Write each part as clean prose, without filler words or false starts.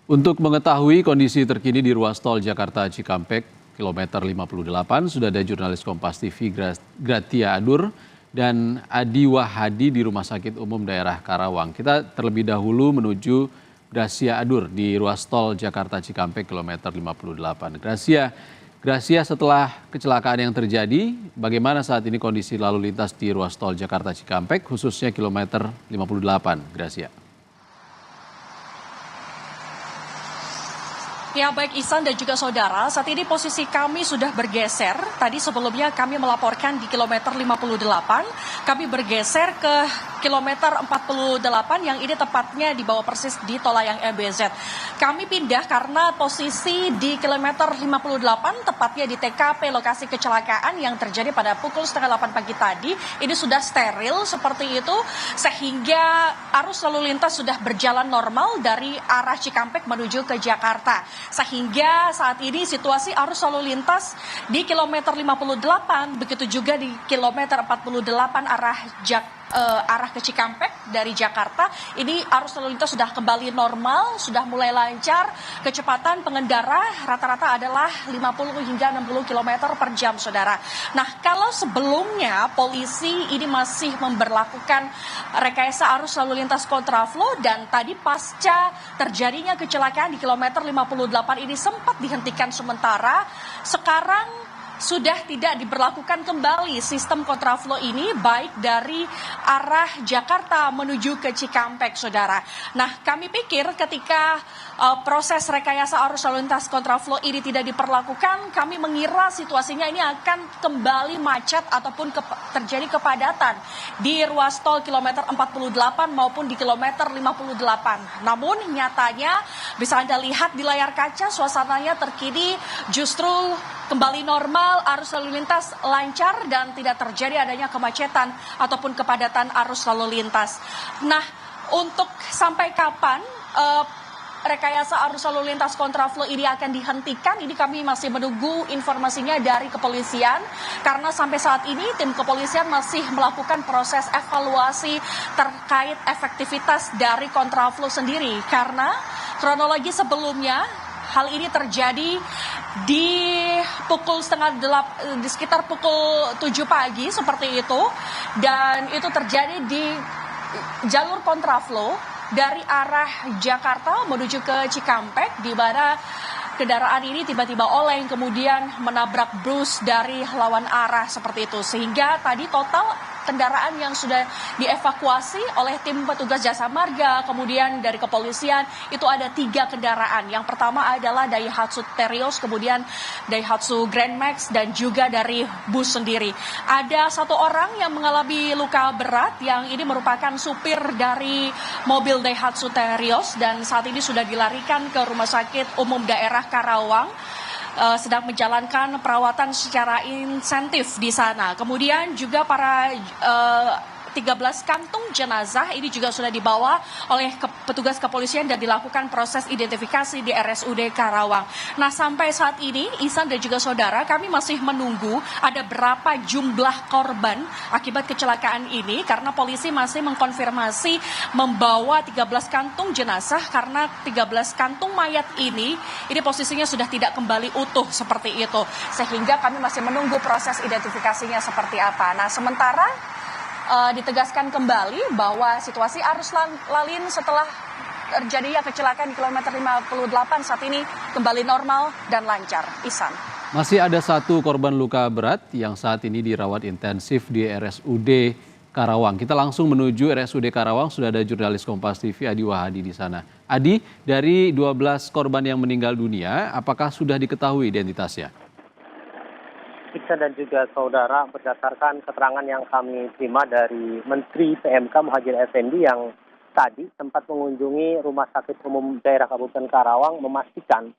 Untuk mengetahui kondisi terkini di ruas tol Jakarta Cikampek, kilometer 58, sudah ada jurnalis Kompas TV Gratia Adur dan Adi Wahadi di Rumah Sakit Umum Daerah Karawang. Kita terlebih dahulu menuju Gracia Adur di ruas tol Jakarta Cikampek, kilometer 58. Gracia, setelah kecelakaan yang terjadi, bagaimana saat ini kondisi lalu lintas di ruas tol Jakarta Cikampek, khususnya kilometer 58, Gracia? Ya baik Ihsan dan juga saudara, saat ini posisi kami sudah bergeser. Tadi sebelumnya kami melaporkan di kilometer 58, kami bergeser ke kilometer 48 yang ini tepatnya di bawah persis di tol layang MBZ. Kami pindah karena posisi di kilometer 58 tepatnya di TKP lokasi kecelakaan yang terjadi pada pukul setengah 8 pagi tadi. Ini sudah steril seperti itu sehingga arus lalu lintas sudah berjalan normal dari arah Cikampek menuju ke Jakarta. Sehingga saat ini situasi arus lalu lintas di kilometer 58, begitu juga di kilometer 48 arah ke Cikampek dari Jakarta, ini arus lalu lintas sudah kembali normal, sudah mulai lancar. Kecepatan pengendara rata-rata adalah 50 hingga 60 km per jam, saudara. Nah, kalau sebelumnya polisi ini masih memberlakukan rekayasa arus lalu lintas kontraflow dan tadi pasca terjadinya kecelakaan di kilometer 58 ini sempat dihentikan sementara, sekarang sudah tidak diberlakukan kembali sistem kontraflow ini baik dari arah Jakarta menuju ke Cikampek, saudara. Nah, kami pikir ketika proses rekayasa arus lalu lintas kontraflow ini tidak diperlakukan, kami mengira situasinya ini akan kembali macet ataupun terjadi kepadatan di ruas tol kilometer 48 maupun di kilometer 58. Namun nyatanya bisa Anda lihat di layar kaca suasananya terkini justru kembali normal, arus lalu lintas lancar dan tidak terjadi adanya kemacetan ataupun kepadatan arus lalu lintas. Nah, untuk sampai kapan rekayasa arus lalu lintas kontraflow ini akan dihentikan, ini kami masih menunggu informasinya dari kepolisian, karena sampai saat ini tim kepolisian masih melakukan proses evaluasi terkait efektivitas dari kontraflow sendiri, karena kronologi sebelumnya hal ini terjadi di sekitar pukul 7 pagi seperti itu, dan itu terjadi di jalur kontraflow dari arah Jakarta menuju ke Cikampek, di mana kendaraan ini tiba-tiba oleng kemudian menabrak bus dari lawan arah seperti itu, sehingga tadi total kendaraan yang sudah dievakuasi oleh tim petugas jasa marga, kemudian dari kepolisian, itu ada 3 kendaraan. Yang pertama adalah Daihatsu Terios, kemudian Daihatsu Grand Max, dan juga dari bus sendiri. Ada 1 orang yang mengalami luka berat, yang ini merupakan supir dari mobil Daihatsu Terios, dan saat ini sudah dilarikan ke Rumah Sakit Umum Daerah Karawang, sedang menjalankan perawatan secara insentif di sana. Kemudian juga para 13 kantung jenazah ini juga sudah dibawa oleh petugas kepolisian dan dilakukan proses identifikasi di RSUD Karawang. Nah, sampai saat ini Ihsan dan juga saudara, kami masih menunggu ada berapa jumlah korban akibat kecelakaan ini, karena polisi masih mengkonfirmasi membawa 13 kantung jenazah, karena 13 kantung mayat ini posisinya sudah tidak kembali utuh seperti itu, sehingga kami masih menunggu proses identifikasinya seperti apa. Nah, sementara ditegaskan kembali bahwa situasi arus lalin setelah terjadinya kecelakaan di kilometer 58 saat ini kembali normal dan lancar. Ihsan. Masih ada 1 korban luka berat yang saat ini dirawat intensif di RSUD Karawang. Kita langsung menuju RSUD Karawang, sudah ada jurnalis Kompas TV Adi Wahadi di sana. Adi, dari 12 korban yang meninggal dunia, apakah sudah diketahui identitasnya? Iksan dan juga saudara, berdasarkan keterangan yang kami terima dari Menteri PMK Muhadjir Effendi yang tadi sempat mengunjungi Rumah Sakit Umum Daerah Kabupaten Karawang, memastikan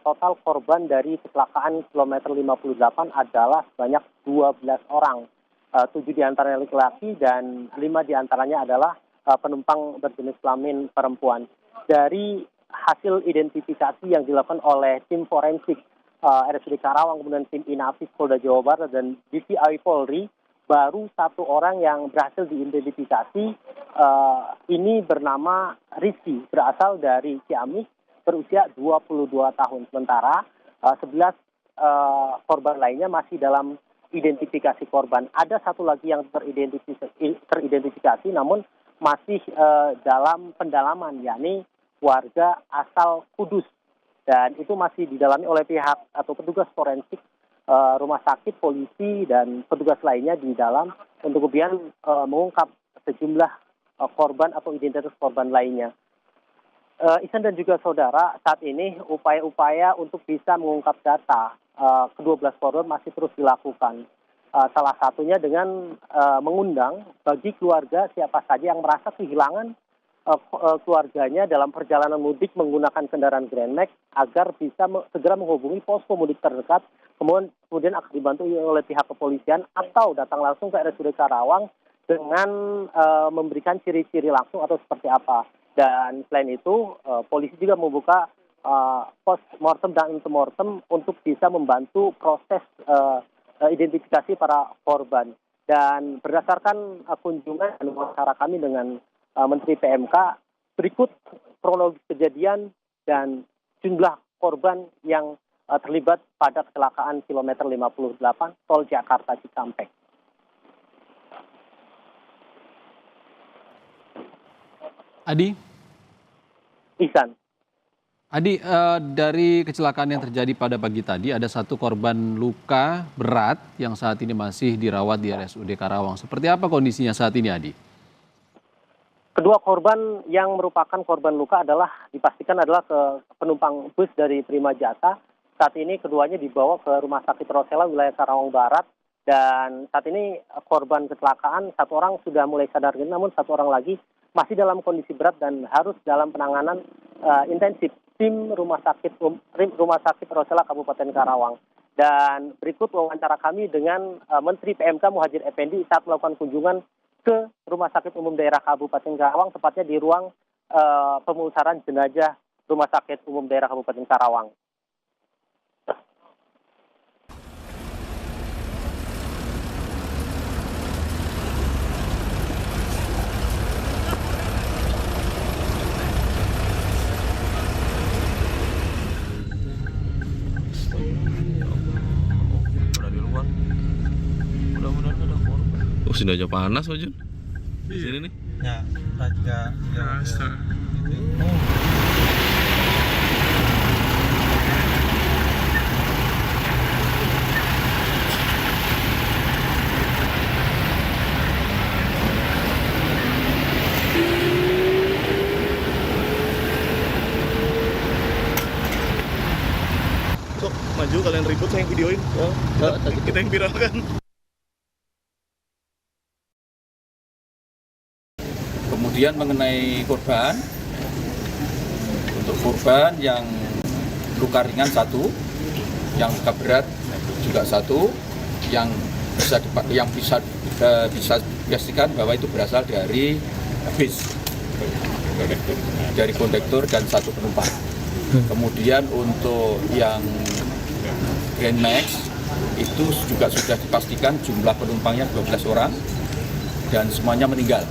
total korban dari kecelakaan kilometer 58 adalah sebanyak 12 orang. 7 diantaranya laki-laki dan 5 diantaranya adalah penumpang berjenis kelamin perempuan. Dari hasil identifikasi yang dilakukan oleh tim forensik RSUD Karawang, kemudian tim Inafis Polda Jawa Barat dan DVI Polri, baru 1 orang yang berhasil diidentifikasi. Ini bernama Rizky, berasal dari Ciamis, berusia 22 tahun. Sementara 11 korban lainnya masih dalam identifikasi korban. Ada satu lagi yang teridentifikasi namun masih dalam pendalaman, yakni warga asal Kudus. Dan itu masih didalami oleh pihak atau petugas forensik rumah sakit, polisi, dan petugas lainnya di dalam untuk kemudian mengungkap sejumlah korban atau identitas korban lainnya. Ihsan dan juga saudara, saat ini upaya-upaya untuk bisa mengungkap data ke-12 korban masih terus dilakukan. Salah satunya dengan mengundang bagi keluarga siapa saja yang merasa kehilangan keluarganya dalam perjalanan mudik menggunakan kendaraan Grand Max agar bisa segera menghubungi posko mudik terdekat, kemudian akan dibantu oleh pihak kepolisian atau datang langsung ke RSUD Karawang dengan memberikan ciri-ciri langsung atau seperti apa. Dan selain itu, polisi juga membuka post mortem dan antemortem untuk bisa membantu proses identifikasi para korban. Dan berdasarkan kunjungan dan wawancara kami dengan Menteri PMK, berikut kronologi kejadian dan jumlah korban yang terlibat pada kecelakaan kilometer 58 tol Jakarta Cikampek. Adi? Ihsan. Adi, dari kecelakaan yang terjadi pada pagi tadi, ada satu korban luka berat yang saat ini masih dirawat di RSUD Karawang. Seperti apa kondisinya saat ini, Adi? Kedua korban yang merupakan korban luka dipastikan adalah penumpang bus dari Prima Jasa. Saat ini keduanya dibawa ke Rumah Sakit Rosela wilayah Karawang Barat. Dan saat ini korban kecelakaan, satu orang sudah mulai sadar, namun satu orang lagi masih dalam kondisi berat dan harus dalam penanganan intensif tim Rumah Sakit Rosela Kabupaten Karawang. Dan berikut wawancara kami dengan Menteri PMK Muhadjir Effendi saat melakukan kunjungan ke Rumah Sakit Umum Daerah Kabupaten Karawang, tepatnya di ruang pemulasaran jenazah Rumah Sakit Umum Daerah Kabupaten Karawang. Oh, sini aja panas, Pak Jun. Di sini nih. Ya, juga ya. Sok, maju kalian ribut, saya yang videoin. Kita yang viralkan. Kemudian mengenai korban, untuk korban yang luka ringan satu, yang luka berat juga satu, yang bisa dipastikan bahwa itu berasal dari bis, dari kondektur dan satu penumpang. Kemudian untuk yang Grand Max itu juga sudah dipastikan jumlah penumpangnya 12 orang dan semuanya meninggal.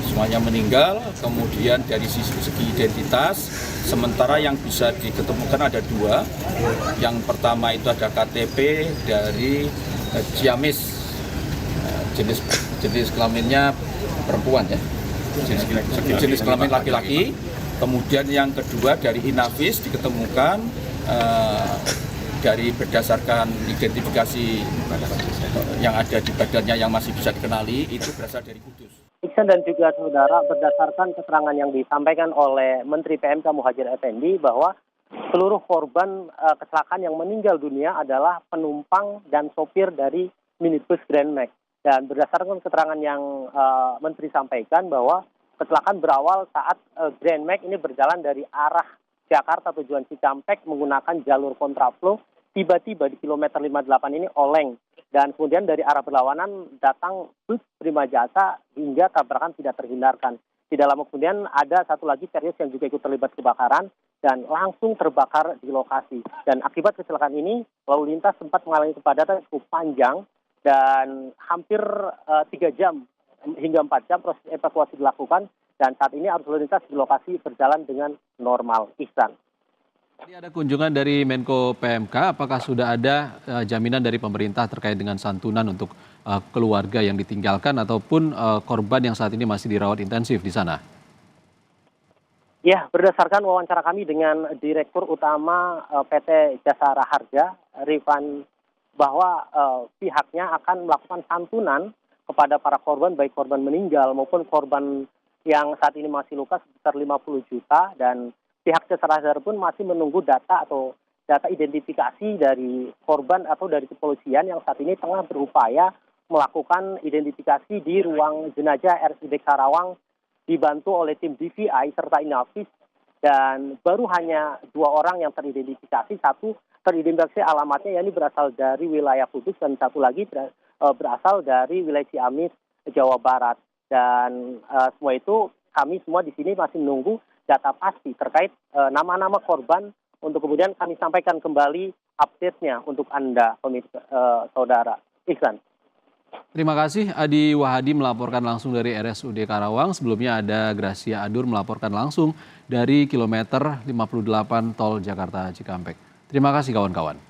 Semuanya meninggal, kemudian dari segi identitas, sementara yang bisa diketemukan ada dua. Yang pertama itu ada KTP dari Ciamis, jenis kelaminnya perempuan ya, jenis kelamin laki-laki. Kemudian yang kedua dari Inavis diketemukan dari berdasarkan identifikasi yang ada di badannya yang masih bisa dikenali, itu berasal dari Kudus. Iksan dan juga saudara, berdasarkan keterangan yang disampaikan oleh Menteri PMK Muhadjir Effendi bahwa seluruh korban kecelakaan yang meninggal dunia adalah penumpang dan sopir dari minibus Grand Max. Dan berdasarkan keterangan yang Menteri sampaikan bahwa kecelakaan berawal saat Grand Max ini berjalan dari arah Jakarta tujuan Cikampek menggunakan jalur kontraflow, tiba-tiba di kilometer 58 ini oleng. Dan kemudian dari arah berlawanan datang bus Prima Jasa hingga tabrakan tidak terhindarkan. Tidak lama kemudian ada satu lagi Terios yang juga ikut terlibat kebakaran dan langsung terbakar di lokasi. Dan akibat kecelakaan ini, lalu lintas sempat mengalami kepadatan cukup panjang dan hampir 3 jam hingga 4 jam proses evakuasi dilakukan dan saat ini arus lalu lintas di lokasi berjalan dengan normal. Ihsan. Tadi ada kunjungan dari Menko PMK, apakah sudah ada jaminan dari pemerintah terkait dengan santunan untuk keluarga yang ditinggalkan ataupun korban yang saat ini masih dirawat intensif di sana? Ya, berdasarkan wawancara kami dengan Direktur Utama PT Jasara Harja, Rifan, bahwa pihaknya akan melakukan santunan kepada para korban, baik korban meninggal maupun korban yang saat ini masih luka sekitar 50 juta, dan pihak Jasara Harja pun masih menunggu data atau data identifikasi dari korban atau dari kepolisian yang saat ini tengah berupaya melakukan identifikasi di ruang jenazah RSUD Karawang dibantu oleh tim DVI serta Inavis, dan baru hanya 2 orang yang teridentifikasi. Satu teridentifikasi alamatnya yakni berasal dari wilayah Kudus dan satu lagi berasal dari wilayah Ciamis, Jawa Barat. Dan semua itu kami semua di sini masih menunggu data pasti terkait nama-nama korban untuk kemudian kami sampaikan kembali update-nya untuk Anda, pemirsa saudara. Ihsan. Terima kasih Adi Wahadi melaporkan langsung dari RSUD Karawang. Sebelumnya ada Gracia Adur melaporkan langsung dari kilometer 58 Tol Jakarta Cikampek. Terima kasih kawan-kawan.